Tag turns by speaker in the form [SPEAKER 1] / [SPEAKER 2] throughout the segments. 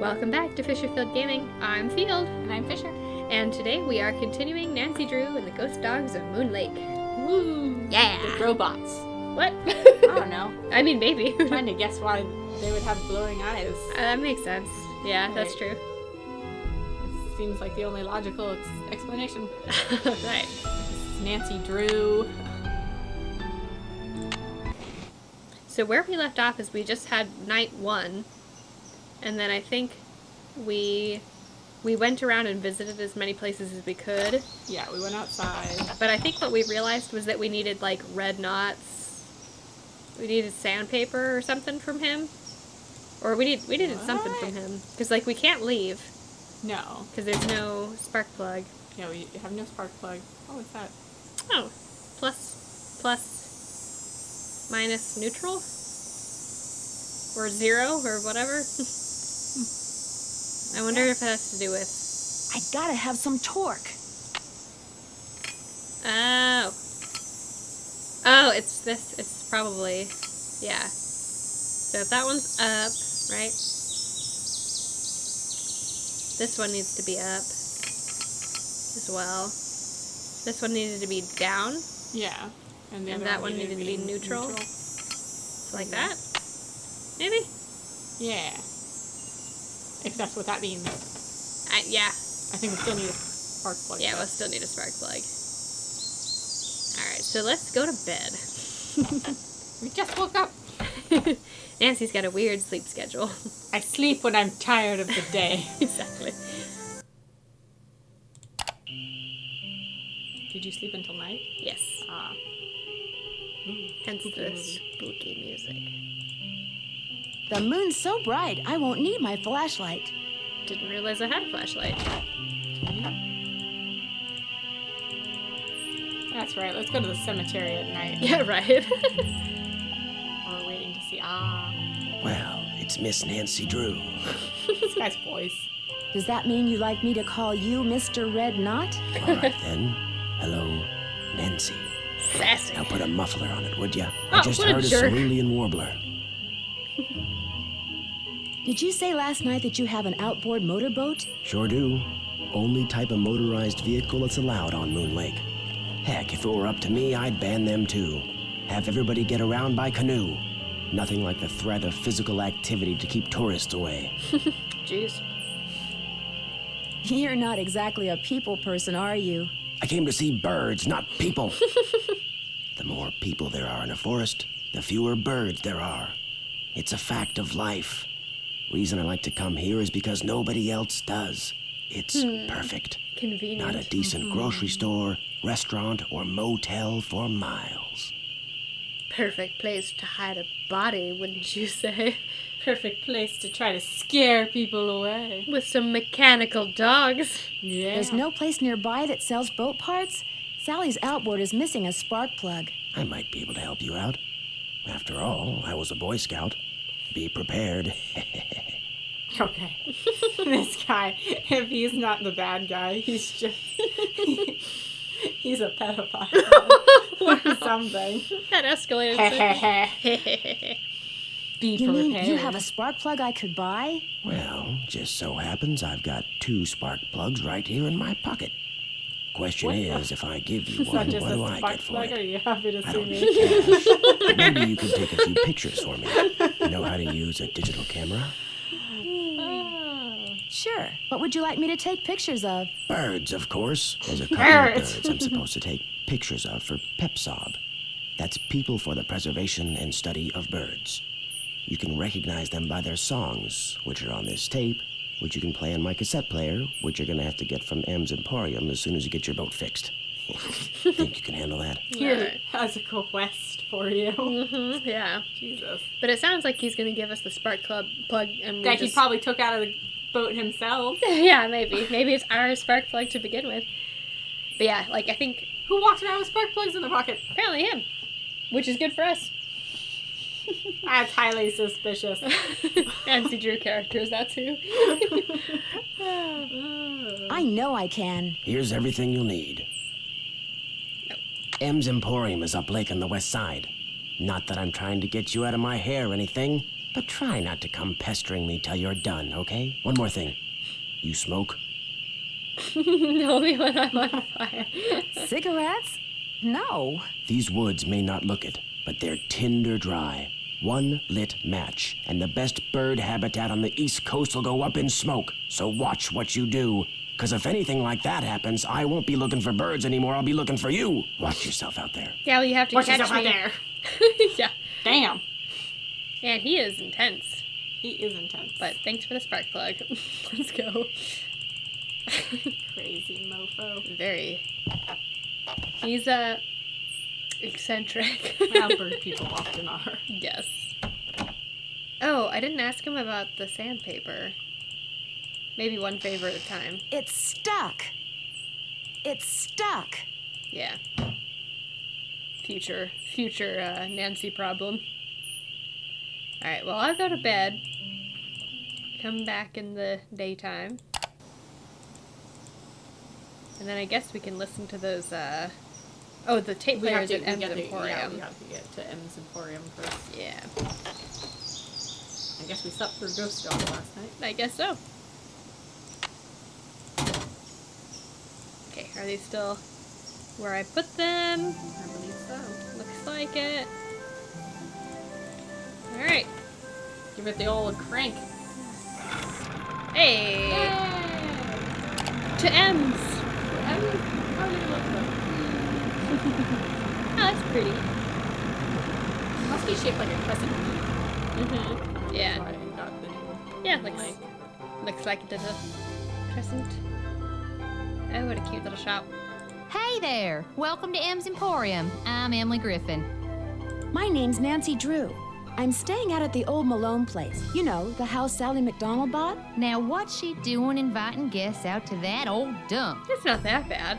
[SPEAKER 1] Welcome back to Fisherfield Gaming. I'm Field.
[SPEAKER 2] And I'm Fisher.
[SPEAKER 1] And today we are continuing Nancy Drew and the Ghost Dogs of Moon Lake.
[SPEAKER 2] Woo!
[SPEAKER 1] Yeah!
[SPEAKER 2] The robots.
[SPEAKER 1] What?
[SPEAKER 2] I don't know.
[SPEAKER 1] I mean, maybe.
[SPEAKER 2] I'm trying to guess why they would have glowing eyes.
[SPEAKER 1] That makes sense. Yeah,
[SPEAKER 2] Right.
[SPEAKER 1] that's true.
[SPEAKER 2] It seems like the only logical explanation.
[SPEAKER 1] Right.
[SPEAKER 2] Nancy Drew.
[SPEAKER 1] So where we left off is we just had night one, and then I think we went around and visited as many places as we could.
[SPEAKER 2] Yeah, we went outside.
[SPEAKER 1] But I think what we realized was that we needed, like, red knots. We needed sandpaper or something from him. Or we needed something from him. Because, like, we can't leave.
[SPEAKER 2] No.
[SPEAKER 1] Because there's no spark plug.
[SPEAKER 2] Yeah, we have no spark plug. Oh, what's that?
[SPEAKER 1] Oh. Plus, minus, neutral? Or zero, or whatever. I wonder if it has to do with...
[SPEAKER 3] I gotta have some torque.
[SPEAKER 1] Oh. Oh, it's this. It's probably... Yeah. So if that one's up, right? This one needs to be up as well. This one needed to be down.
[SPEAKER 2] Yeah. And,
[SPEAKER 1] And that one needed to be neutral. Like that? Maybe?
[SPEAKER 2] Yeah. If that's what that means.
[SPEAKER 1] Yeah.
[SPEAKER 2] I think we still need a spark plug.
[SPEAKER 1] Yeah, we'll still need a spark plug. Alright, so let's go to bed.
[SPEAKER 2] We just woke up.
[SPEAKER 1] Nancy's got a weird sleep schedule.
[SPEAKER 2] I sleep when I'm tired of the day.
[SPEAKER 1] Exactly.
[SPEAKER 2] Did you sleep until night?
[SPEAKER 1] Yes.
[SPEAKER 2] Ah.
[SPEAKER 1] Hence
[SPEAKER 2] Spooky
[SPEAKER 1] the
[SPEAKER 2] movie.
[SPEAKER 1] spooky music.
[SPEAKER 3] The moon's so bright, I won't need my flashlight.
[SPEAKER 1] Didn't realize I had a flashlight.
[SPEAKER 2] That's right. Let's go to the cemetery at night.
[SPEAKER 1] Yeah, right.
[SPEAKER 2] Or we're waiting to see. Ah.
[SPEAKER 4] Well, it's Miss Nancy Drew.
[SPEAKER 2] This guy's voice.
[SPEAKER 3] Does that mean you'd like me to call you Mr. Red Knot?
[SPEAKER 4] All right, then. Hello, Nancy.
[SPEAKER 1] Sassy.
[SPEAKER 4] Now put a muffler on it, would ya?
[SPEAKER 1] Oh,
[SPEAKER 4] I just
[SPEAKER 1] what a
[SPEAKER 4] heard a
[SPEAKER 1] jerk.
[SPEAKER 4] cerulean warbler.
[SPEAKER 3] Did you say last night that you have an outboard motorboat?
[SPEAKER 4] Sure do. Only type of motorized vehicle that's allowed on Moon Lake. Heck, if it were up to me, I'd ban them too. Have everybody get around by canoe. Nothing like the threat of physical activity to keep tourists away.
[SPEAKER 1] Jeez.
[SPEAKER 3] You're not exactly a people person, are you?
[SPEAKER 4] I came to see birds, not people. The more people there are in a forest, the fewer birds there are. It's a fact of life. Reason I like to come here is because nobody else does. It's perfect.
[SPEAKER 1] Convenient.
[SPEAKER 4] Not a decent grocery store, restaurant, or motel for miles.
[SPEAKER 1] Perfect place to hide a body, wouldn't you say?
[SPEAKER 2] Perfect place to try to scare people away.
[SPEAKER 1] With some mechanical dogs.
[SPEAKER 2] Yeah.
[SPEAKER 3] There's no place nearby that sells boat parts? Sally's outboard is missing a spark plug.
[SPEAKER 4] I might be able to help you out. After all, I was a Boy Scout. Be prepared.
[SPEAKER 2] Okay. This guy, if he's not the bad guy, he's just... he's a pedophile. Or something.
[SPEAKER 1] That escalated.
[SPEAKER 2] Be
[SPEAKER 3] You
[SPEAKER 2] prepared.
[SPEAKER 3] mean you have a spark plug I could buy?
[SPEAKER 4] Well, just so happens I've got 2 spark plugs right here in my pocket. Question
[SPEAKER 2] What?
[SPEAKER 4] is, if I give you
[SPEAKER 2] It's not
[SPEAKER 4] one,
[SPEAKER 2] just
[SPEAKER 4] what do
[SPEAKER 2] a
[SPEAKER 4] I
[SPEAKER 2] spark
[SPEAKER 4] get for
[SPEAKER 2] plug, or
[SPEAKER 4] it?
[SPEAKER 2] you happy to
[SPEAKER 4] I
[SPEAKER 2] see
[SPEAKER 4] don't
[SPEAKER 2] me?
[SPEAKER 4] need cash. Maybe you could take a few pictures for me. You know how to use a digital camera?
[SPEAKER 3] Sure. What would you like me to take pictures of?
[SPEAKER 4] Birds, of course. There's a couple
[SPEAKER 2] Birds.
[SPEAKER 4] of birds I'm supposed to take pictures of for PEPSOB. That's People for the Preservation and Study of Birds. You can recognize them by their songs, which are on this tape, which you can play on my cassette player, which you're gonna have to get from M's Emporium as soon as you get your boat fixed. Think you can handle that?
[SPEAKER 1] Yeah.
[SPEAKER 2] That's a quest for you.
[SPEAKER 1] Mm-hmm, yeah.
[SPEAKER 2] Jesus.
[SPEAKER 1] But it sounds like he's going to give us the spark plug and we
[SPEAKER 2] That he
[SPEAKER 1] just...
[SPEAKER 2] probably took out of the boat himself.
[SPEAKER 1] Yeah, maybe. Maybe it's our spark plug to begin with. But yeah, like, I think
[SPEAKER 2] Who walks around with spark plugs in their pocket?
[SPEAKER 1] apparently him. Which is good for us.
[SPEAKER 2] That's highly suspicious.
[SPEAKER 1] Nancy Drew characters, that's who.
[SPEAKER 3] I know I can.
[SPEAKER 4] Here's everything you'll need. M's Emporium is up lake on the west side. Not that I'm trying to get you out of my hair or anything, But try not to come pestering me till you're done, okay? One more thing. You smoke?
[SPEAKER 1] Only when I'm on fire.
[SPEAKER 3] Cigarettes? No.
[SPEAKER 4] These woods may not look it, but they're tinder dry. One lit match, and the best bird habitat on the East Coast will go up in smoke. So watch what you do. Because if anything like that happens, I won't be looking for birds anymore. I'll be looking for you. Watch yourself out there.
[SPEAKER 1] Yeah, well, you have to
[SPEAKER 2] Watch
[SPEAKER 1] catch
[SPEAKER 2] yourself
[SPEAKER 1] me.
[SPEAKER 2] out there.
[SPEAKER 1] Yeah.
[SPEAKER 2] Damn.
[SPEAKER 1] Man, he is intense.
[SPEAKER 2] He is intense.
[SPEAKER 1] But thanks for the spark plug. Let's go.
[SPEAKER 2] Crazy mofo.
[SPEAKER 1] Very. He's, eccentric.
[SPEAKER 2] Well, bird people often are.
[SPEAKER 1] Yes. Oh, I didn't ask him about the sandpaper. Maybe one favor at a time.
[SPEAKER 3] It's stuck. It's stuck.
[SPEAKER 1] Yeah. Future Nancy problem. Alright, well, I'll go to bed. Come back in the daytime. And then I guess we can listen to those, oh, the tape players at M's Emporium.
[SPEAKER 2] Yeah, we have to get to M's Emporium first.
[SPEAKER 1] Yeah.
[SPEAKER 2] I guess we slept through Ghost Dog last night.
[SPEAKER 1] I guess so. Okay, are these still where I put them?
[SPEAKER 2] I believe so.
[SPEAKER 1] Looks like it. Alright.
[SPEAKER 2] Give it the old crank.
[SPEAKER 1] Hey!
[SPEAKER 2] Yay!
[SPEAKER 1] To M's!
[SPEAKER 2] How do you look though?
[SPEAKER 1] Oh, that's pretty.
[SPEAKER 2] Must be shaped like a crescent.
[SPEAKER 1] Mm-hmm. Yeah.
[SPEAKER 2] That's why I got the name.
[SPEAKER 1] Yeah, looks like it is a crescent. Oh, what a cute little shop.
[SPEAKER 5] Hey there! Welcome to M's Emporium. I'm Emily Griffin.
[SPEAKER 3] My name's Nancy Drew. I'm staying out at the old Malone place. You know, the house Sally McDonald bought.
[SPEAKER 5] Now, what's she doing inviting guests out to that old dump?
[SPEAKER 1] It's not that bad.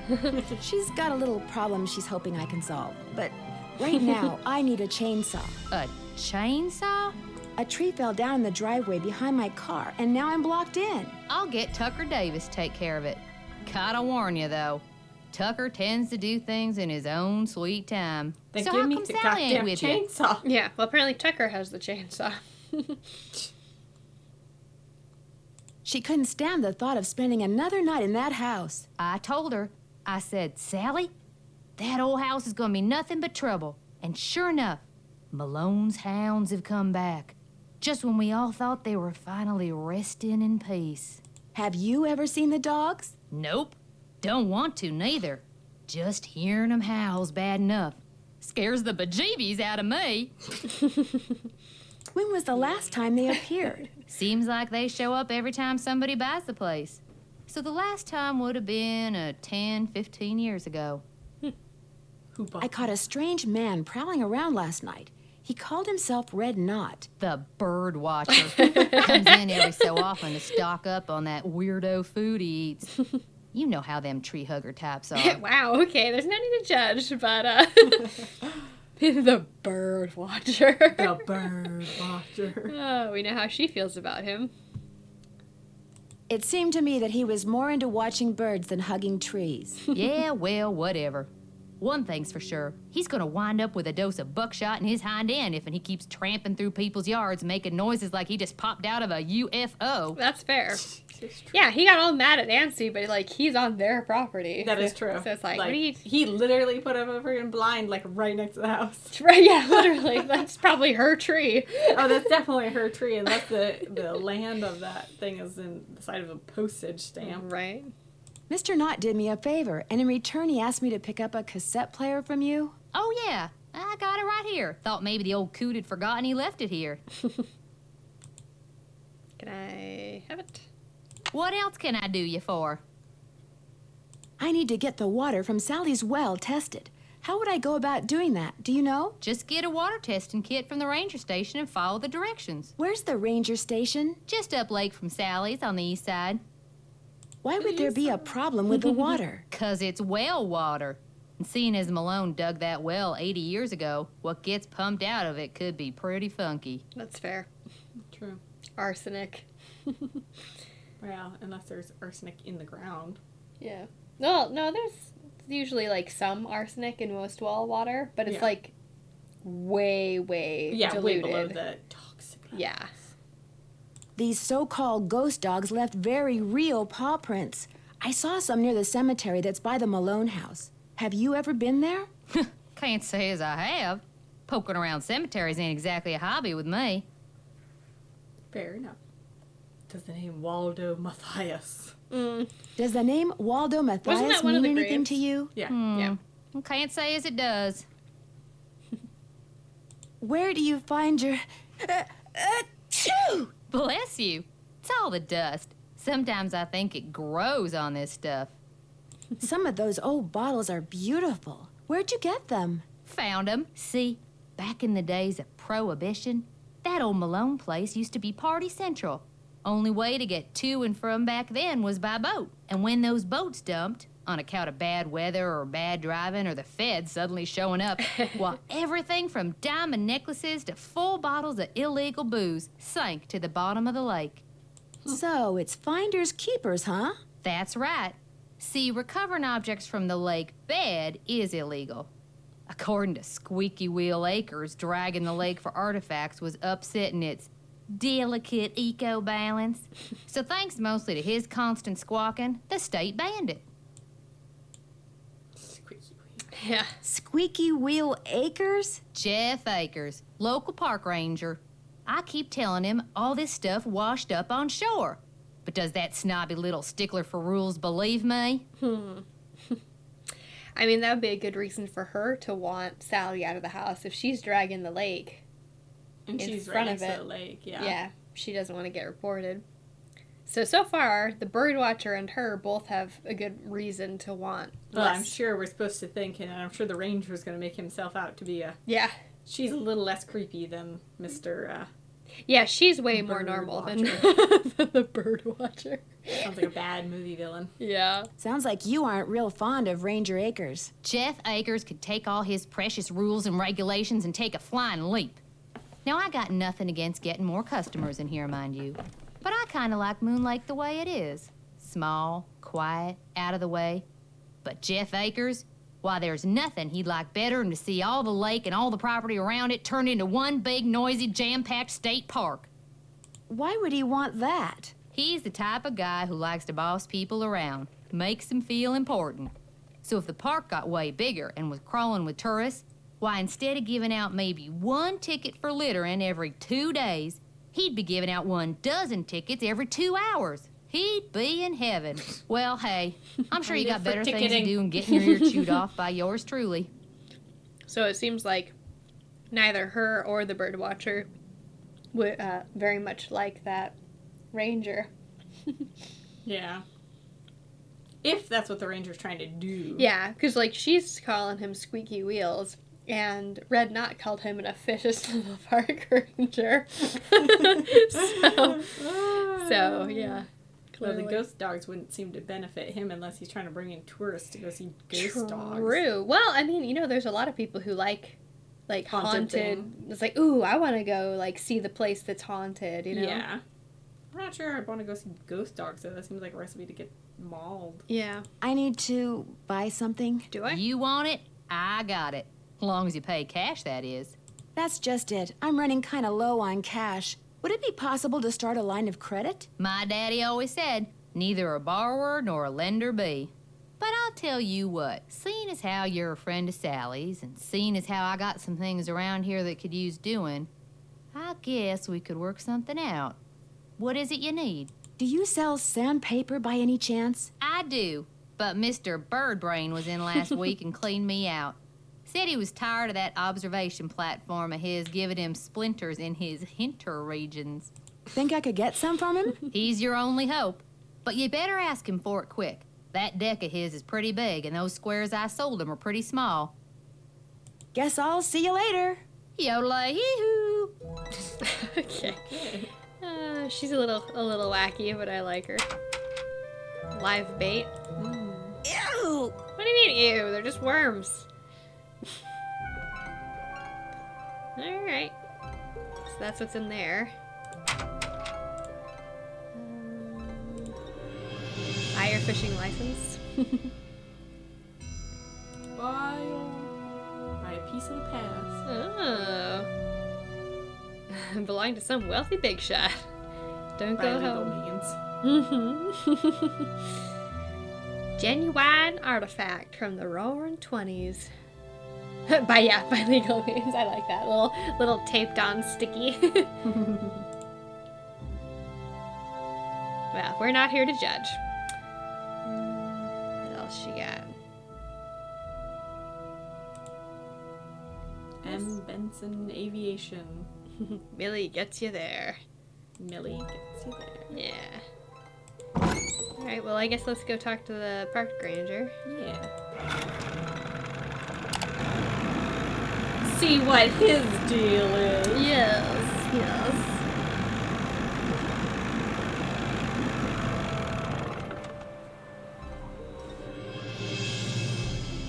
[SPEAKER 3] She's got a little problem she's hoping I can solve. But right now, I need a chainsaw.
[SPEAKER 5] A chainsaw?
[SPEAKER 3] A tree fell down in the driveway behind my car, and now I'm blocked in.
[SPEAKER 5] I'll get Tucker Davis to take care of it. Gotta warn you, though. Tucker tends to do things in his own sweet time.
[SPEAKER 2] Then
[SPEAKER 5] So
[SPEAKER 2] give
[SPEAKER 5] how
[SPEAKER 2] me
[SPEAKER 5] come
[SPEAKER 2] the
[SPEAKER 5] Sally ain't
[SPEAKER 2] goddamn
[SPEAKER 5] with you?
[SPEAKER 2] chainsaw.
[SPEAKER 1] Yeah, well, apparently Tucker has the chainsaw.
[SPEAKER 3] She couldn't stand the thought of spending another night in that house.
[SPEAKER 5] I told her, I said, Sally, that old house is gonna be nothing but trouble. And sure enough, Malone's hounds have come back. Just when we all thought they were finally resting in peace.
[SPEAKER 3] Have you ever seen the dogs?
[SPEAKER 5] Nope. Don't want to, neither. Just hearing them howl's bad enough. Scares the bejeebies out of me.
[SPEAKER 3] When was the last time they appeared?
[SPEAKER 5] Seems like they show up every time somebody buys the place. So the last time would have been 10, 15 years ago.
[SPEAKER 2] Who bought
[SPEAKER 3] I caught a strange man prowling around last night. He called himself Red Knot.
[SPEAKER 5] The bird watcher. Comes in every so often to stock up on that weirdo food he eats. You know how them tree hugger types are.
[SPEAKER 1] Wow, okay, there's no need to judge, but, the bird watcher.
[SPEAKER 2] the bird watcher?
[SPEAKER 1] Oh, we know how she feels about him.
[SPEAKER 3] It seemed to me that he was more into watching birds than hugging trees.
[SPEAKER 5] Yeah, well, whatever. One thing's for sure. He's gonna wind up with a dose of buckshot in his hind end if he keeps tramping through people's yards making noises like he just popped out of a UFO.
[SPEAKER 1] That's fair. Yeah, he got all mad at Nancy, but, like, he's on their property.
[SPEAKER 2] That is true.
[SPEAKER 1] So it's like, what do you...
[SPEAKER 2] He literally put up a freaking blind, like, right next to the house.
[SPEAKER 1] Right, yeah, literally. That's probably her tree.
[SPEAKER 2] Oh, that's definitely her tree, unless the land of that thing is in the side of a postage stamp.
[SPEAKER 1] Right.
[SPEAKER 3] Mr. Knott did me a favor, and in return he asked me to pick up a cassette player from you.
[SPEAKER 5] Oh, yeah. I got it right here. Thought maybe the old coot had forgotten he left it here.
[SPEAKER 1] Can I have it?
[SPEAKER 5] What else can I do you for?
[SPEAKER 3] I need to get the water from Sally's well tested. How would I go about doing that? Do you know?
[SPEAKER 5] Just get a water testing kit from the ranger station and follow the directions.
[SPEAKER 3] Where's the ranger station?
[SPEAKER 5] Just up lake from Sally's on the east side.
[SPEAKER 3] Why would there be a problem with the water?
[SPEAKER 5] 'Cause it's well water. And seeing as Malone dug that well 80 years ago, what gets pumped out of it could be pretty funky.
[SPEAKER 1] That's fair.
[SPEAKER 2] True.
[SPEAKER 1] Arsenic.
[SPEAKER 2] Well, unless there's arsenic in the ground.
[SPEAKER 1] Yeah. No, there's usually, like, some arsenic in most well water, but it's,
[SPEAKER 2] Yeah.
[SPEAKER 1] like, way
[SPEAKER 2] Yeah,
[SPEAKER 1] diluted.
[SPEAKER 2] way below the toxic
[SPEAKER 1] Yeah.
[SPEAKER 3] These so-called ghost dogs left very real paw prints. I saw some near the cemetery that's by the Malone house. Have you ever been there?
[SPEAKER 5] Can't say as I have. Poking around cemeteries ain't exactly a hobby with me.
[SPEAKER 2] Fair enough. Does the name Waldo Matthias?
[SPEAKER 3] Does the name Waldo Matthias
[SPEAKER 1] that one of
[SPEAKER 3] mean
[SPEAKER 1] the
[SPEAKER 3] anything
[SPEAKER 1] graves?
[SPEAKER 3] to you?
[SPEAKER 2] Yeah.
[SPEAKER 1] Yeah.
[SPEAKER 5] Can't say as it does.
[SPEAKER 3] Where do you find your... Achoo!
[SPEAKER 5] Bless you. It's all the dust. Sometimes I think it grows on this stuff.
[SPEAKER 3] Some of those old bottles are beautiful. Where'd you get them?
[SPEAKER 5] Found 'em. See, back in the days of Prohibition, that old Malone place used to be party central. Only way to get to and from back then was by boat. And when those boats dumped, on account of bad weather or bad driving or the feds suddenly showing up, well, everything from diamond necklaces to full bottles of illegal booze sank to the bottom of the lake.
[SPEAKER 3] So, it's finders keepers, huh?
[SPEAKER 5] That's right. See, recovering objects from the lake bed is illegal. According to Squeaky Wheel Acres, dragging the lake for artifacts was upsetting its delicate eco-balance. So thanks mostly to his constant squawking, the state banned it.
[SPEAKER 2] Squeaky wheel.
[SPEAKER 1] Yeah.
[SPEAKER 3] Squeaky Wheel Acres?
[SPEAKER 5] Jeff Akers, local park ranger. I keep telling him all this stuff washed up on shore. But does that snobby little stickler for rules believe me?
[SPEAKER 1] I mean, that would be a good reason for her to want Sally out of the house if she's dragging the lake.
[SPEAKER 2] And
[SPEAKER 1] In
[SPEAKER 2] she's
[SPEAKER 1] front
[SPEAKER 2] right
[SPEAKER 1] of
[SPEAKER 2] next to
[SPEAKER 1] it.
[SPEAKER 2] the lake, yeah.
[SPEAKER 1] Yeah, she doesn't want to get reported. So far, the birdwatcher and her both have a good reason to want
[SPEAKER 2] Well, I'm
[SPEAKER 1] less.
[SPEAKER 2] sure we're supposed to think, and I'm sure the ranger's going to make himself out to be a...
[SPEAKER 1] Yeah.
[SPEAKER 2] She's a little less creepy than Mr.
[SPEAKER 1] Yeah, she's way more
[SPEAKER 2] Bird
[SPEAKER 1] normal than
[SPEAKER 2] watcher.
[SPEAKER 1] the birdwatcher.
[SPEAKER 2] Sounds like a bad movie villain.
[SPEAKER 1] Yeah.
[SPEAKER 3] Sounds like you aren't real fond of Ranger Acres.
[SPEAKER 5] Jeff Akers could take all his precious rules and regulations and take a flying leap. Now, I got nothing against getting more customers in here, mind you. But I kind of like Moon Lake the way it is. Small, quiet, out of the way. But Jeff Akers, why, there's nothing he'd like better than to see all the lake and all the property around it turned into one big, noisy, jam-packed state park.
[SPEAKER 3] Why would he want that?
[SPEAKER 5] He's the type of guy who likes to boss people around, makes them feel important. So if the park got way bigger and was crawling with tourists, why, instead of giving out maybe one ticket for littering every 2 days, he'd be giving out 12 tickets every 2 hours. He'd be in heaven. Well, hey, I'm sure you got better things to do than getting your ear chewed off by yours truly.
[SPEAKER 1] So it seems like neither her or the birdwatcher would very much like that ranger.
[SPEAKER 2] Yeah. If that's what the ranger's trying to do.
[SPEAKER 1] Yeah, because like she's calling him Squeaky Wheels, and Red Knot called him an officious little park ranger. so yeah.
[SPEAKER 2] Well, the
[SPEAKER 1] Clearly.
[SPEAKER 2] ghost dogs wouldn't seem to benefit him unless he's trying to bring in tourists to go see ghost dogs.
[SPEAKER 1] True. Well, I mean, there's a lot of people who like haunted.
[SPEAKER 2] thing.
[SPEAKER 1] It's like, ooh, I want to go like see the place that's haunted.
[SPEAKER 2] Yeah. I'm not sure I'd want to go see ghost dogs, though. That seems like a recipe to get mauled.
[SPEAKER 1] Yeah.
[SPEAKER 3] I need to buy something.
[SPEAKER 1] Do I?
[SPEAKER 5] You want it? I got it. As long as you pay cash, that is.
[SPEAKER 3] That's just it. I'm running kind of low on cash. Would it be possible to start a line of credit?
[SPEAKER 5] My daddy always said, neither a borrower nor a lender be. But I'll tell you what, seeing as how you're a friend of Sally's, and seeing as how I got some things around here that could use doing, I guess we could work something out. What is it you need?
[SPEAKER 3] Do you sell sandpaper by any chance?
[SPEAKER 5] I do, but Mr. Birdbrain was in last week and cleaned me out. Said he was tired of that observation platform of his giving him splinters in his hinter regions.
[SPEAKER 3] Think I could get some from him?
[SPEAKER 5] He's your only hope. But you better ask him for it quick. That deck of his is pretty big, and those squares I sold him are pretty small.
[SPEAKER 3] Guess I'll see you later.
[SPEAKER 5] Yodelay-hee-hoo!
[SPEAKER 1] Okay. She's a little wacky, but I like her. Live bait.
[SPEAKER 3] Ew!
[SPEAKER 1] What do you mean, ew? They're just worms. Alright. So that's what's in there. Fire fishing license.
[SPEAKER 2] By a piece of the past.
[SPEAKER 1] Oh. Belong to some wealthy big shot. Don't
[SPEAKER 2] By
[SPEAKER 1] go
[SPEAKER 2] legal
[SPEAKER 1] home.
[SPEAKER 2] means.
[SPEAKER 1] Genuine artifact from the Roaring 20s. by legal means. I like that. Little taped on sticky. Well, we're not here to judge. What else she got?
[SPEAKER 2] M. Benson Aviation.
[SPEAKER 1] Millie gets you there.
[SPEAKER 2] Millie gets you there.
[SPEAKER 1] Yeah. Alright, well, I guess let's go talk to the park ranger.
[SPEAKER 2] Yeah. See what his deal is.
[SPEAKER 1] Yes.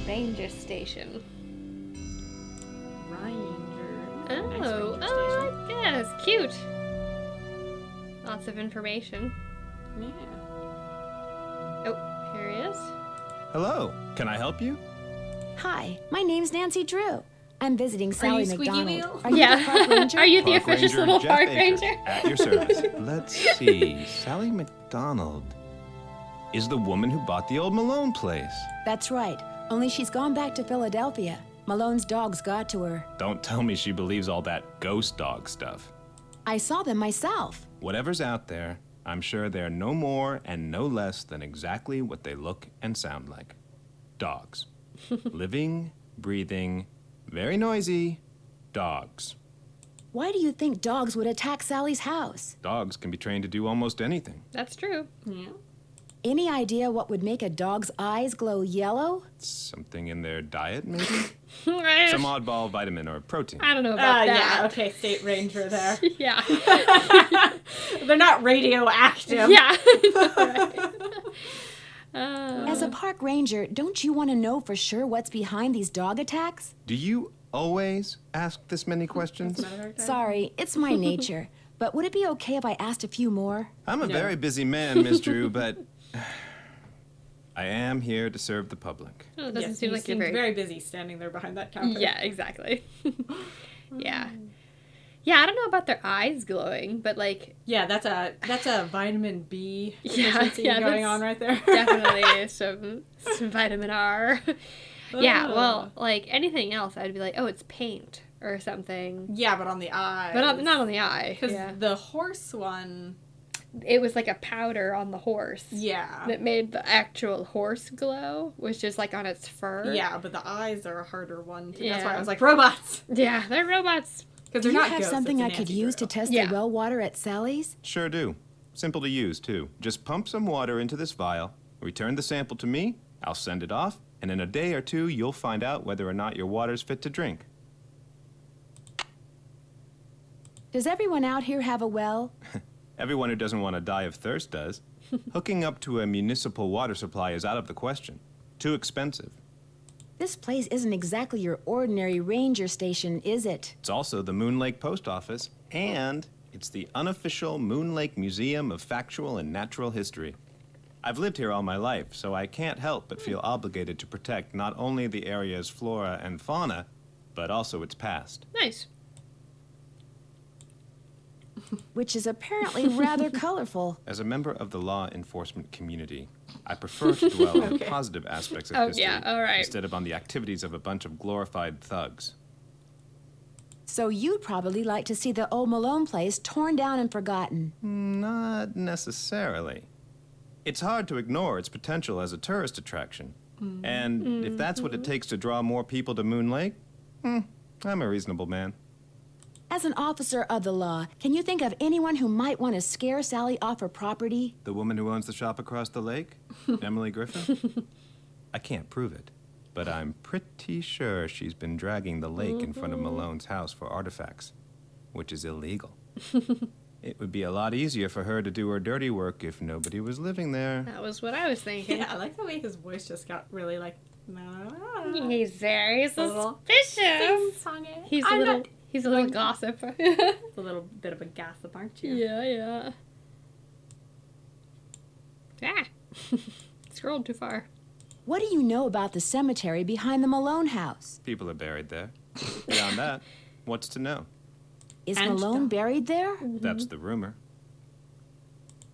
[SPEAKER 1] Ranger station.
[SPEAKER 2] Ranger.
[SPEAKER 1] Yeah, it's cute. Lots of information.
[SPEAKER 2] Yeah.
[SPEAKER 1] Oh, here he is.
[SPEAKER 6] Hello, can I help you?
[SPEAKER 3] Hi, my name's Nancy Drew. I'm visiting Sally
[SPEAKER 2] you Squeaky
[SPEAKER 3] McDonald.
[SPEAKER 2] Wheel?
[SPEAKER 3] Are you the park ranger?
[SPEAKER 1] Are you the
[SPEAKER 6] Park
[SPEAKER 1] official
[SPEAKER 6] Ranger
[SPEAKER 1] little
[SPEAKER 6] Jeff
[SPEAKER 1] park
[SPEAKER 6] Baker,
[SPEAKER 1] ranger?
[SPEAKER 6] At your service. Let's see. Sally McDonald is the woman who bought the old Malone place.
[SPEAKER 3] That's right. Only she's gone back to Philadelphia. Malone's dogs got to her.
[SPEAKER 6] Don't tell me she believes all that ghost dog stuff.
[SPEAKER 3] I saw them myself.
[SPEAKER 6] Whatever's out there, I'm sure they're no more and no less than exactly what they look and sound like. Dogs. Living, breathing, very noisy dogs.
[SPEAKER 3] Why do you think dogs would attack Sally's house?
[SPEAKER 6] Dogs can be trained to do almost anything.
[SPEAKER 1] That's true.
[SPEAKER 2] Yeah.
[SPEAKER 3] Any idea what would make a dog's eyes glow yellow?
[SPEAKER 6] Something in their diet, maybe?
[SPEAKER 1] I
[SPEAKER 6] Some oddball vitamin or protein.
[SPEAKER 1] don't know about
[SPEAKER 2] Yeah,
[SPEAKER 1] that.
[SPEAKER 2] okay, State Ranger there.
[SPEAKER 1] Yeah.
[SPEAKER 2] They're not radioactive.
[SPEAKER 1] Yeah.
[SPEAKER 3] As a park ranger, don't you want to know for sure what's behind these dog attacks?
[SPEAKER 6] Do you always ask this many questions?
[SPEAKER 3] Sorry, it's my nature. But would it be okay if I asked a few more?
[SPEAKER 6] I'm a very busy man, Miss Drew, but I am here to serve the public.
[SPEAKER 1] Well, it doesn't
[SPEAKER 2] Yes,
[SPEAKER 1] seem
[SPEAKER 2] you
[SPEAKER 1] like you're
[SPEAKER 2] seemed
[SPEAKER 1] very...
[SPEAKER 2] very busy standing there behind that counter.
[SPEAKER 1] Yeah, exactly. Yeah. Yeah, I don't know about their eyes glowing, but like
[SPEAKER 2] Yeah, that's a vitamin B
[SPEAKER 1] Yeah,
[SPEAKER 2] deficiency
[SPEAKER 1] yeah,
[SPEAKER 2] going
[SPEAKER 1] that's
[SPEAKER 2] on right there.
[SPEAKER 1] definitely some vitamin R. Yeah,
[SPEAKER 2] Ugh.
[SPEAKER 1] well, like anything else, I'd be like, oh, it's paint or something.
[SPEAKER 2] Yeah, but on the eye.
[SPEAKER 1] But not on the eye.
[SPEAKER 2] Because
[SPEAKER 1] Yeah.
[SPEAKER 2] the horse one,
[SPEAKER 1] It was like a powder on the horse.
[SPEAKER 2] yeah.
[SPEAKER 1] That made the actual horse glow, was just like on its fur.
[SPEAKER 2] Yeah, but the eyes are a harder one too. That's why
[SPEAKER 1] Yeah.
[SPEAKER 2] I was like, robots!
[SPEAKER 1] Yeah, they're robots.
[SPEAKER 2] Because
[SPEAKER 3] Do
[SPEAKER 2] they're
[SPEAKER 3] you
[SPEAKER 2] not
[SPEAKER 3] have
[SPEAKER 2] ghosts,
[SPEAKER 3] something
[SPEAKER 2] it's
[SPEAKER 3] I
[SPEAKER 2] a
[SPEAKER 3] could
[SPEAKER 2] Nancy
[SPEAKER 3] use
[SPEAKER 2] Drew.
[SPEAKER 3] to test
[SPEAKER 1] Yeah.
[SPEAKER 3] the well water at Sally's?
[SPEAKER 6] Sure do. Simple to use, too. Just pump some water into this vial, return the sample to me, I'll send it off, and in a day or two, you'll find out whether or not your water's fit to drink.
[SPEAKER 3] Does everyone out here have a well?
[SPEAKER 6] Everyone who doesn't want to die of thirst does. Hooking up to a municipal water supply is out of the question. Too expensive.
[SPEAKER 3] This place isn't exactly your ordinary ranger station, is it?
[SPEAKER 6] It's also the Moon Lake Post Office, and it's the unofficial Moon Lake Museum of Factual and Natural History. I've lived here all my life, so I can't help but feel obligated to protect not only the area's flora and fauna, but also its past.
[SPEAKER 1] Nice.
[SPEAKER 3] Which is apparently rather colorful.
[SPEAKER 6] As a member of the law enforcement community, I prefer to dwell on positive aspects of
[SPEAKER 1] Oh,
[SPEAKER 6] history
[SPEAKER 1] yeah, all right.
[SPEAKER 6] instead of on the activities of a bunch of glorified thugs.
[SPEAKER 3] So you'd probably like to see the old Malone place torn down and forgotten.
[SPEAKER 6] Not necessarily. It's hard to ignore its potential as a tourist attraction. And if that's what it takes to draw more people to Moon Lake, I'm a reasonable man.
[SPEAKER 3] As an officer of the law, can you think of anyone who might want to scare Sally off her property?
[SPEAKER 6] The woman who owns the shop across the lake? Emily Griffin? I can't prove it, but I'm pretty sure she's been dragging the lake in front of Malone's house for artifacts, which is illegal. It would be a lot easier for her to do her dirty work if nobody was living there.
[SPEAKER 1] That was what I was thinking.
[SPEAKER 2] Yeah, I like the way his voice just got really like,
[SPEAKER 1] He's very
[SPEAKER 2] little
[SPEAKER 1] suspicious.
[SPEAKER 2] sing-songy.
[SPEAKER 1] He's a little gossip.
[SPEAKER 2] It's a little bit of a gossip, aren't you?
[SPEAKER 1] Yeah. Ah. Scrolled too far.
[SPEAKER 3] What do you know about the cemetery behind the Malone house?
[SPEAKER 6] People are buried there. Beyond that, what's to know?
[SPEAKER 3] Is
[SPEAKER 2] And
[SPEAKER 3] Malone
[SPEAKER 2] dog.
[SPEAKER 3] buried there?
[SPEAKER 6] That's the rumor.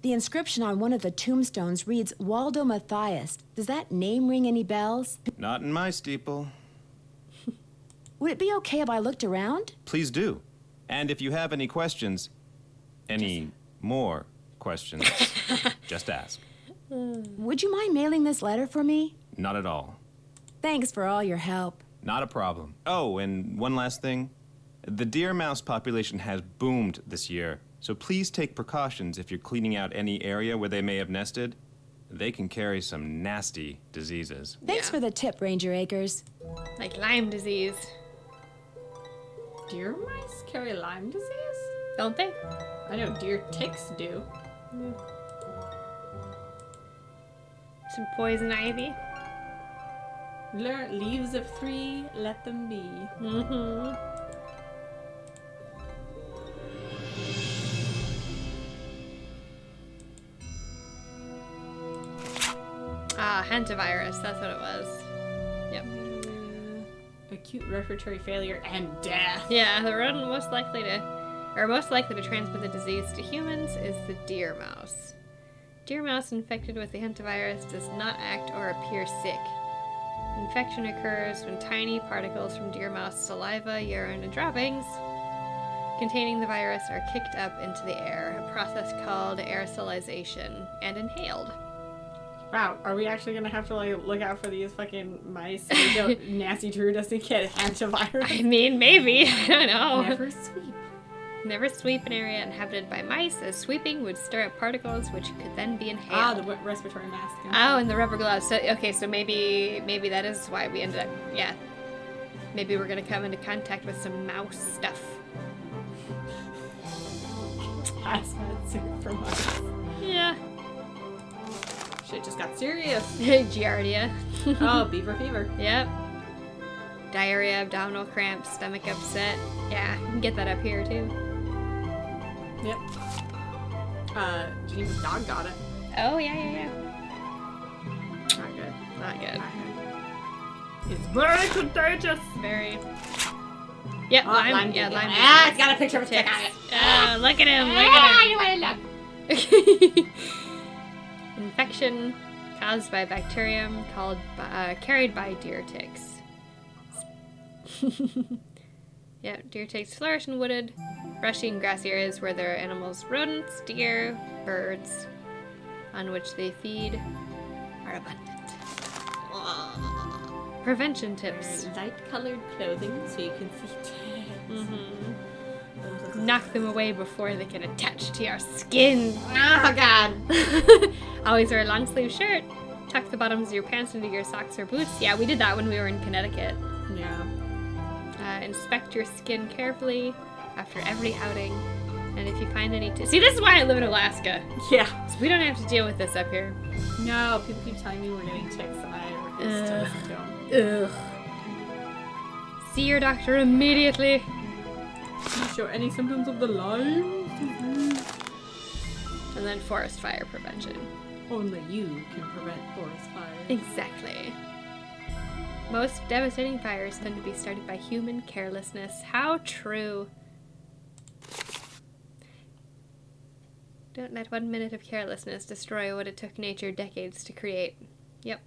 [SPEAKER 3] The inscription on one of the tombstones reads Waldo Matthias. Does that name ring any bells?
[SPEAKER 6] Not in my steeple.
[SPEAKER 3] Would it be okay if I looked around?
[SPEAKER 6] Please do. And if you have any questions, any more questions, just ask.
[SPEAKER 3] Would you mind mailing this letter for me?
[SPEAKER 6] Not at all.
[SPEAKER 3] Thanks for all your help.
[SPEAKER 6] Not a problem. Oh, and one last thing. The deer mouse population has boomed this year, so please take precautions if you're cleaning out any area where they may have nested. They can carry some nasty diseases.
[SPEAKER 3] Thanks
[SPEAKER 1] Yeah.
[SPEAKER 3] for the tip, Ranger Akers.
[SPEAKER 1] Like Lyme disease,
[SPEAKER 2] Deer mice carry Lyme disease?
[SPEAKER 1] don't they?
[SPEAKER 2] I know deer ticks do.
[SPEAKER 1] Some poison ivy.
[SPEAKER 2] Leaves of 3, let them be.
[SPEAKER 1] Mm-hmm. Ah, hantavirus, that's what it was. Yep.
[SPEAKER 2] Acute respiratory failure and death.
[SPEAKER 1] Yeah, the rodent most likely to transmit the disease to humans is the deer mouse. Deer mouse infected with the hantavirus does not act or appear sick. Infection occurs when tiny particles from deer mouse saliva, urine, and droppings containing the virus are kicked up into the air, a process called aerosolization, and inhaled.
[SPEAKER 2] Wow, are we actually gonna have to like look out for these fucking mice so Nasty Drew doesn't get hantavirus?
[SPEAKER 1] I mean, maybe. I don't know.
[SPEAKER 2] Never sweep.
[SPEAKER 1] Never sweep an area inhabited by mice, as sweeping would stir up particles which could then be inhaled.
[SPEAKER 2] Ah, the respiratory mask.
[SPEAKER 1] Oh, and the rubber gloves. So okay, so maybe that is why we ended up. Yeah, maybe we're gonna come into contact with some mouse stuff.
[SPEAKER 2] Hazmat suit for mice.
[SPEAKER 1] Yeah.
[SPEAKER 2] Shit just got serious.
[SPEAKER 1] Giardia.
[SPEAKER 2] Oh, beaver fever.
[SPEAKER 1] Yep. Diarrhea, abdominal cramps, stomach upset. Yeah, you can get that up here too.
[SPEAKER 2] Yep. Geneva's dog got it.
[SPEAKER 1] Oh yeah.
[SPEAKER 2] Not good.
[SPEAKER 1] Not good.
[SPEAKER 2] Not good. It's very contagious.
[SPEAKER 1] Very. Yep,
[SPEAKER 2] Oh,
[SPEAKER 1] Lyme.
[SPEAKER 2] Lyme
[SPEAKER 1] Yeah,
[SPEAKER 2] disease.
[SPEAKER 1] Lyme.
[SPEAKER 2] Ah, it's got a picture of a tick on it.
[SPEAKER 1] Look at him.
[SPEAKER 2] Ah,
[SPEAKER 1] Look at him. Infection caused by a bacterium called carried by deer ticks. Yeah, deer ticks flourish in wooded, brushy, and grassy areas where there are animals, rodents, deer, birds, on which they feed, are abundant. Prevention tips.
[SPEAKER 2] Light-colored clothing so you can see ticks.
[SPEAKER 1] Knock them away before they can attach to your skin.
[SPEAKER 2] Oh God.
[SPEAKER 1] Always wear a long sleeve shirt. Tuck the bottoms of your pants into your socks or boots. Yeah, we did that when we were in Connecticut.
[SPEAKER 2] Yeah.
[SPEAKER 1] Inspect your skin carefully after every outing. And if you find any... See, this is why I live in Alaska.
[SPEAKER 2] Yeah.
[SPEAKER 1] So we don't have to deal with this up here.
[SPEAKER 2] No, people keep telling me we're getting ticks and I refuse to listen to them.
[SPEAKER 1] Ugh. See your doctor immediately.
[SPEAKER 2] Do you show any symptoms of the Lyme disease?
[SPEAKER 1] And then forest fire prevention.
[SPEAKER 2] Only you can prevent forest fires.
[SPEAKER 1] Exactly. Most devastating fires tend to be started by human carelessness. How true. Don't let 1 minute of carelessness destroy what it took nature decades to create. Yep.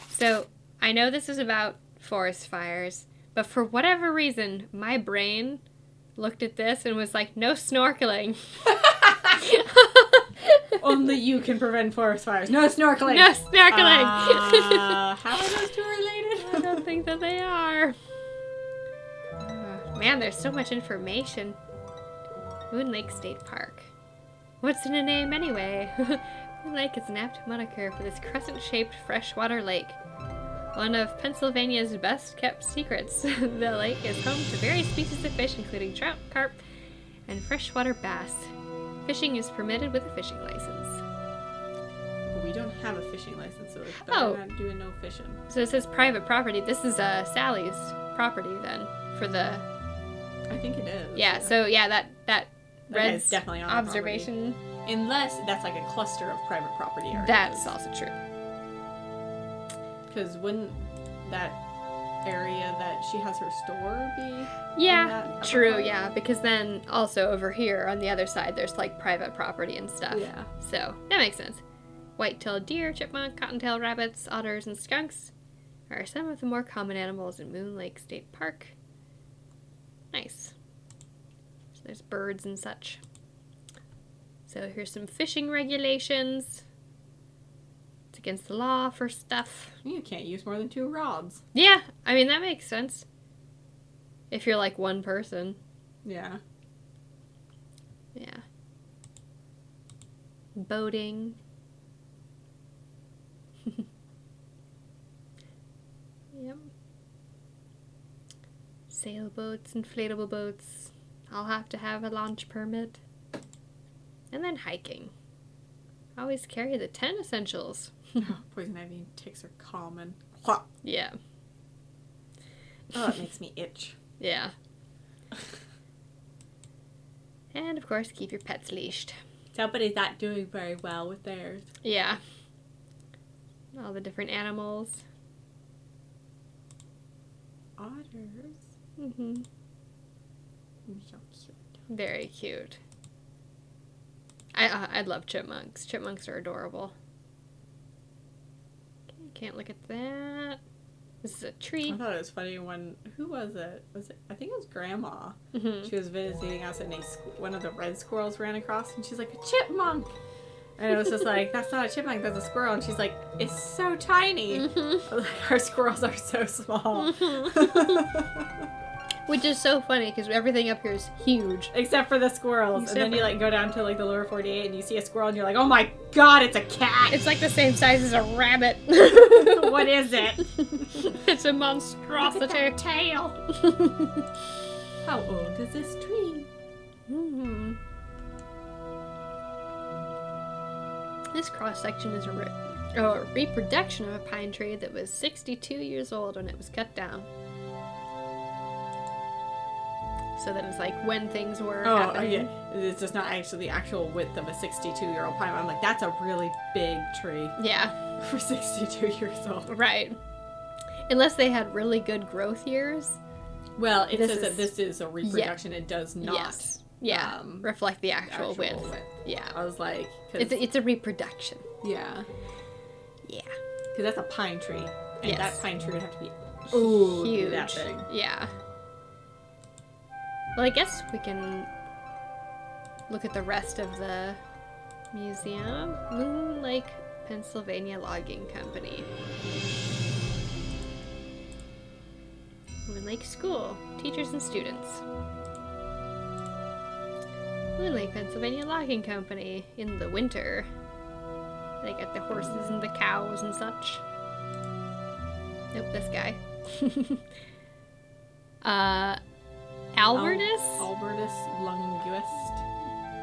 [SPEAKER 1] So, I know this is about forest fires, but for whatever reason, my brain looked at this and was like, no snorkeling.
[SPEAKER 2] Only you can prevent forest fires. No snorkeling.
[SPEAKER 1] No snorkeling.
[SPEAKER 2] How are those two related?
[SPEAKER 1] I don't think that they are. Man, there's so much information. Moon Lake State Park. What's in a name anyway? Moon Lake is an apt moniker for this crescent-shaped freshwater lake. One of Pennsylvania's best-kept secrets. The lake is home to various species of fish, including trout, carp, and freshwater bass. Fishing is permitted with a fishing license.
[SPEAKER 2] We don't have a fishing license, so it's better
[SPEAKER 1] Oh.
[SPEAKER 2] not doing no fishing.
[SPEAKER 1] So it says private property. This is Sally's property then for the
[SPEAKER 2] I think it is.
[SPEAKER 1] yeah. So yeah, that
[SPEAKER 2] Okay,
[SPEAKER 1] red
[SPEAKER 2] it's definitely on our
[SPEAKER 1] observation.
[SPEAKER 2] Unless that's like a cluster of private property areas.
[SPEAKER 1] That's also true.
[SPEAKER 2] Because when that area that she has her store be. in
[SPEAKER 1] Yeah,
[SPEAKER 2] that upper
[SPEAKER 1] true,
[SPEAKER 2] part?
[SPEAKER 1] yeah, because then also over here on the other side there's like private property and stuff.
[SPEAKER 2] Yeah.
[SPEAKER 1] So that makes sense. White-tailed deer, chipmunk, cottontail rabbits, otters, and skunks are some of the more common animals in Moon Lake State Park. Nice. So there's birds and such. So here's some fishing regulations. It's against the law for stuff.
[SPEAKER 2] You can't use more than 2 rods.
[SPEAKER 1] Yeah, I mean, that makes sense. If you're like one person.
[SPEAKER 2] Yeah.
[SPEAKER 1] Yeah. Boating. Yep. Sailboats, inflatable boats. I'll have to have a launch permit. And then hiking. Always carry the 10 essentials.
[SPEAKER 2] Poison ivy and ticks are common.
[SPEAKER 1] Yeah.
[SPEAKER 2] Oh, it makes me itch.
[SPEAKER 1] Yeah. And of course, keep your pets leashed.
[SPEAKER 2] Somebody's not doing very well with theirs.
[SPEAKER 1] Yeah. All the different animals.
[SPEAKER 2] Otters.
[SPEAKER 1] Mm-hmm.
[SPEAKER 2] So cute.
[SPEAKER 1] Very cute. I love chipmunks. Chipmunks are adorable. Okay, can't look at that. This is a tree.
[SPEAKER 2] I thought it was funny when, who was it? I think it was Grandma.
[SPEAKER 1] Mm-hmm.
[SPEAKER 2] She was visiting us and one of the red squirrels ran across and she's like, a chipmunk! And it was just like, that's not a chipmunk, that's a squirrel. And she's like, it's so tiny.
[SPEAKER 1] Mm-hmm.
[SPEAKER 2] Like, our squirrels are so small.
[SPEAKER 1] Which is so funny because everything up here is huge.
[SPEAKER 2] Except for the squirrels.
[SPEAKER 1] Except
[SPEAKER 2] and then
[SPEAKER 1] for-
[SPEAKER 2] you like go down to like the lower 48 and you see a squirrel and you're like, oh my god, it's a cat!
[SPEAKER 1] It's like the same size as a rabbit.
[SPEAKER 2] What is it?
[SPEAKER 1] It's a monstrosity.
[SPEAKER 2] Tail! How old is this tree?
[SPEAKER 1] Mhm. This cross section is a reproduction of a pine tree that was 62 years old when it was cut down. So that it's like when things were happening.
[SPEAKER 2] yeah. It's just not actually the actual width of a 62-year-old pine. I'm like, that's a really big tree
[SPEAKER 1] Yeah,
[SPEAKER 2] for 62 years old.
[SPEAKER 1] right. Unless they had really good growth years.
[SPEAKER 2] Well, it
[SPEAKER 1] This
[SPEAKER 2] says
[SPEAKER 1] is-
[SPEAKER 2] that this is a reproduction. It does not
[SPEAKER 1] Yes. Yeah. Reflect the actual width. Yeah.
[SPEAKER 2] I was like,
[SPEAKER 1] It's a reproduction.
[SPEAKER 2] yeah,
[SPEAKER 1] Yeah.
[SPEAKER 2] because that's a pine tree, and
[SPEAKER 1] Yes.
[SPEAKER 2] that pine tree would have to be
[SPEAKER 1] Huge.
[SPEAKER 2] that big.
[SPEAKER 1] Yeah. Well, I guess we can look at the rest of the museum. Moon Lake, Pennsylvania Logging Company. Moon Lake School, teachers and students. Moon Lake, Pennsylvania Logging Company in the winter. They get the horses and the cows and such. Nope, this guy. Albertus?
[SPEAKER 2] Albertus Linguist,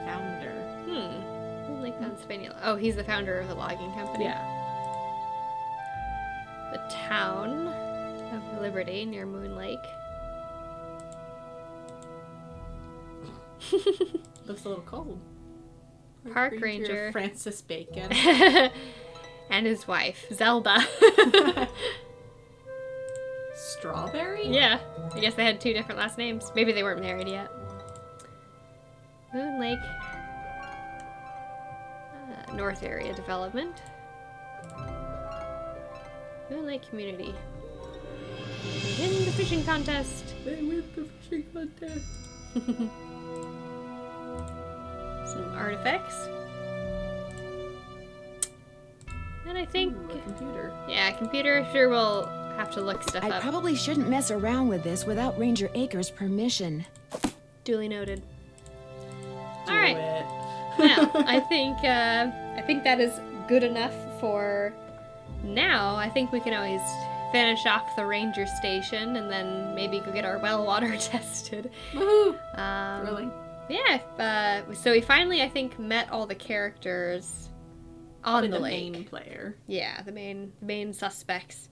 [SPEAKER 2] founder.
[SPEAKER 1] Moon Lake, Pennsylvania. Oh, he's the founder of the logging company.
[SPEAKER 2] Yeah.
[SPEAKER 1] The town of Liberty near Moon Lake.
[SPEAKER 2] Looks a little cold.
[SPEAKER 1] Park ranger.
[SPEAKER 2] Francis Bacon.
[SPEAKER 1] And his wife, Zelda.
[SPEAKER 2] Strawberry?
[SPEAKER 1] Yeah, I guess they had 2 different last names. Maybe they weren't married yet. Moon Lake. North Area Development. Moon Lake Community. Win the fishing contest.
[SPEAKER 2] They win the fishing contest.
[SPEAKER 1] Some artifacts. And I think,
[SPEAKER 2] Ooh, a computer.
[SPEAKER 1] yeah, computer, sure we'll have to look stuff
[SPEAKER 3] I
[SPEAKER 1] up.
[SPEAKER 3] probably shouldn't mess around with this without Ranger Acres' permission.
[SPEAKER 1] Duly noted.
[SPEAKER 2] Do
[SPEAKER 1] All right.
[SPEAKER 2] it.
[SPEAKER 1] Well, I think that is good enough for now. I think we can always finish off the ranger station and then maybe go get our well water tested.
[SPEAKER 2] Woohoo!
[SPEAKER 1] Um,
[SPEAKER 2] Thrilling.
[SPEAKER 1] Yeah. So we finally, I think, met all the characters on
[SPEAKER 2] With
[SPEAKER 1] the
[SPEAKER 2] the
[SPEAKER 1] lake.
[SPEAKER 2] main player.
[SPEAKER 1] Yeah, the main suspects.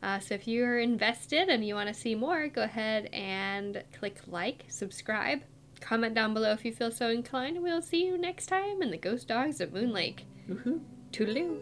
[SPEAKER 1] So if you're invested and you want to see more, go ahead and click like, subscribe, comment down below if you feel so inclined. We'll see you next time in the Ghost Dogs of Moon Lake.
[SPEAKER 2] Woohoo!
[SPEAKER 1] Toodaloo.